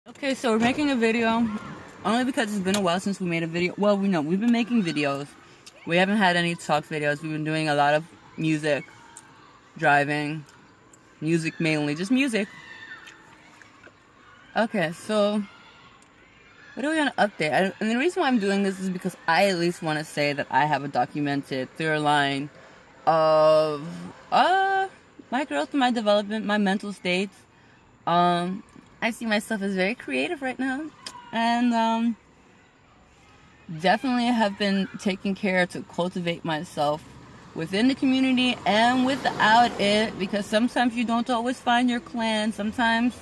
Okay, so we're making a video only because it's been a while since we made a video. Well, we know we've been making videos. We haven't had any talk videos. We've been doing a lot of music, driving, music mainly, just music. Okay, so what do we want to update? And the reason why I'm doing this is because I at least want to say that I have a documented through line of my growth, my development, my mental states. I see myself as very creative right now, and definitely have been taking care to cultivate myself within the community and without it, because sometimes you don't always find your clan. Sometimes,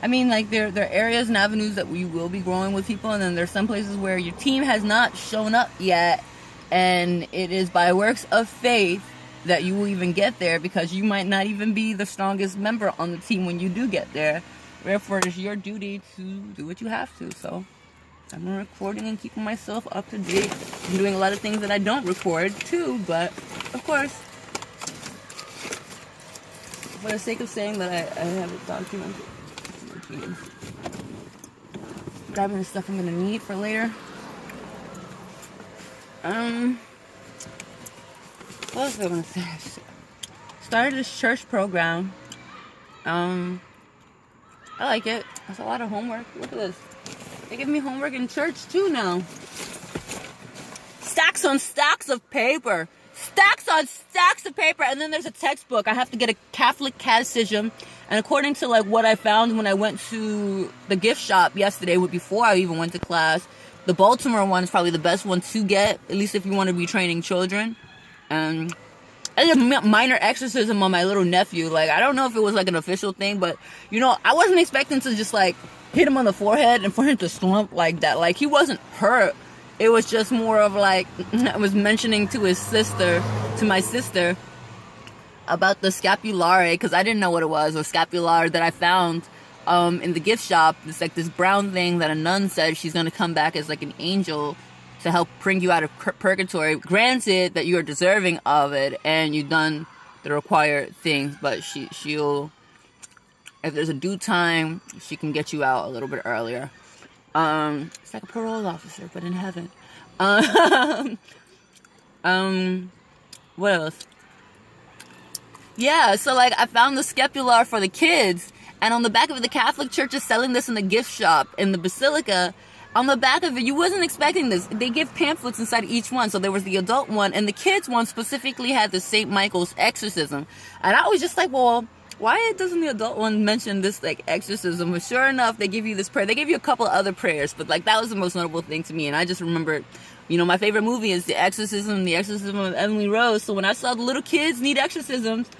I mean, like there are areas and avenues that we will be growing with people, and then there's some places where your team has not shown up yet, and it is by works of faith that you will even get there, because you might not even be the strongest member on the team when you do get there. Therefore, it's your duty to do what you have to. So I'm recording and keeping myself up to date. I'm doing a lot of things that I don't record too, but of course, for the sake of saying that I have it documented. Grabbing the stuff I'm gonna need for later. What else do I want to say? Started this church program. I like it. That's a lot of homework. Look at this. They give me homework in church too now. Stacks on stacks of paper. Stacks on stacks of paper. And then there's a textbook. I have to get a Catholic catechism. And according to like what I found when I went to the gift shop yesterday, before I even went to class, the Baltimore one is probably the best one to get, at least if you want to be training children. I did a minor exorcism on my little nephew. Like, I don't know if it was like an official thing, but you know, I wasn't expecting to just like hit him on the forehead and for him to slump like that. Like, he wasn't hurt. It was just more of like, I was mentioning to my sister about the scapulare, because I didn't know what it was, or scapular that I found in the gift shop. It's like this brown thing that a nun said she's gonna come back as like an angel to help bring you out of purgatory. Granted that you are deserving of it and you've done the required things, but she'll, if there's a due time, she can get you out a little bit earlier. It's like a parole officer, but in heaven. What else? Yeah, so like I found the scapular for the kids, and on the back of it, the Catholic Church is selling this in the gift shop in the Basilica. On the back of it, you wasn't expecting this. They give pamphlets inside each one. So there was the adult one, and the kids one specifically had the St. Michael's exorcism. And I was just like, well, why doesn't the adult one mention this like exorcism? But sure enough, they give you this prayer. They gave you a couple of other prayers, but like that was the most notable thing to me. And I just remembered, you know, my favorite movie is The Exorcism of Emily Rose. So when I saw the little kids need exorcisms,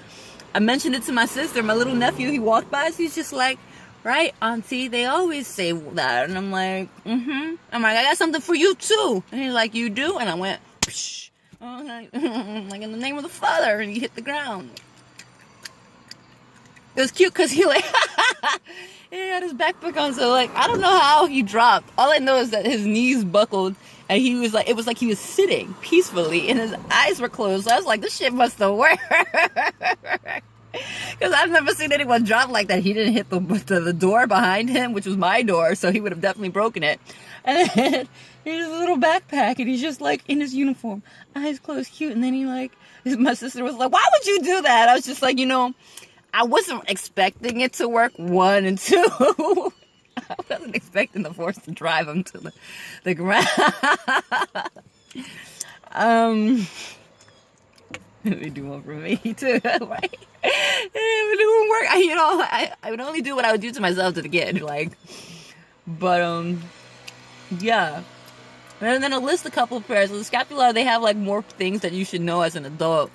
I mentioned it to my sister. My little nephew, he walked by, so he's just like, right, Auntie, they always say that. And I'm like, I'm like, I got something for you too. And he's like, you do? And I went, psh. Like in the name of the Father, and he hit the ground. It was cute because he like, he had his backpack on, so like, I don't know how he dropped. All I know is that his knees buckled, and he was like, it was like he was sitting peacefully, and his eyes were closed. So I was like, this shit must have worked. Because I've never seen anyone drop like that. He didn't hit the door behind him, which was my door, so he would have definitely broken it. And then he has a little backpack, and he's just like in his uniform, eyes closed, cute. And then he like, my sister was like, why would you do that? I was just like, you know, I wasn't expecting it to work, 1 and 2. I wasn't expecting the force to drive him to the ground. They do one for me too, right? It wouldn't work. I would only do what I would do to myself to the kid, like. But yeah. And then I'll list a couple of prayers. So the scapular, they have like more things that you should know as an adult.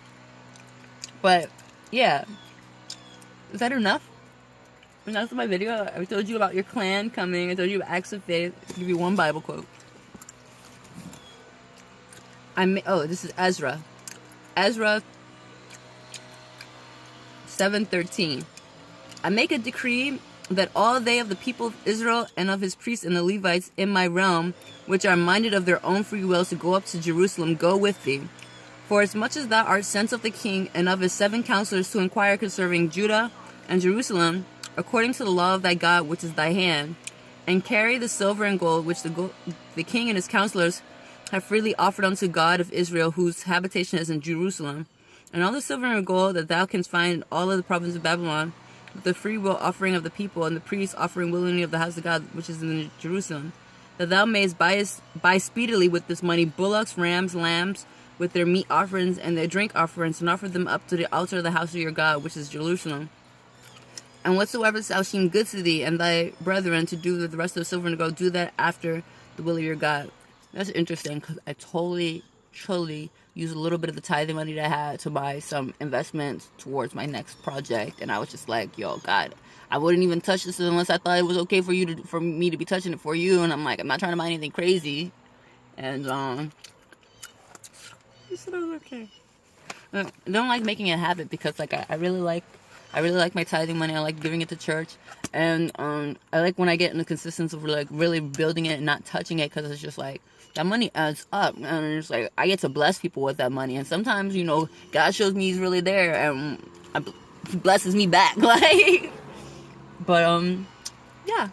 But yeah, is that enough? Enough of my video. I told you about your clan coming. I told you about acts of faith. I'll give you one Bible quote. This is Ezra. Ezra 7:13. I make a decree that all they of the people of Israel and of his priests and the Levites in my realm, which are minded of their own free wills to go up to Jerusalem, go with thee. For as much as thou art sent of the king and of his 7 counselors to inquire concerning Judah and Jerusalem, according to the law of thy God, which is thy hand, and carry the silver and gold which the king and his counselors have freely offered unto God of Israel, whose habitation is in Jerusalem, and all the silver and gold that thou canst find in all of the province of Babylon, with the free will offering of the people, and the priests offering willingly of the house of God which is in Jerusalem, that thou mayest buy speedily with this money bullocks, rams, lambs, with their meat offerings and their drink offerings, and offer them up to the altar of the house of your God, which is Jerusalem. And whatsoever shall seem good to thee and thy brethren to do with the rest of the silver and gold, do that after the will of your God. That's interesting, because I totally used a little bit of the tithing money that I had to buy some investments towards my next project. And I was just like, yo, God, I wouldn't even touch this unless I thought it was okay for me to be touching it for you. And I'm like, I'm not trying to buy anything crazy. And he said it was okay. I don't like making it a habit, because like I really like my tithing money. I like giving it to church, and I like when I get in the consistency of like really building it and not touching it, because it's just like that money adds up, and it's like I get to bless people with that money. And sometimes, you know, God shows me He's really there, and He blesses me back. Like, but yeah,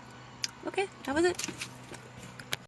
okay, that was it.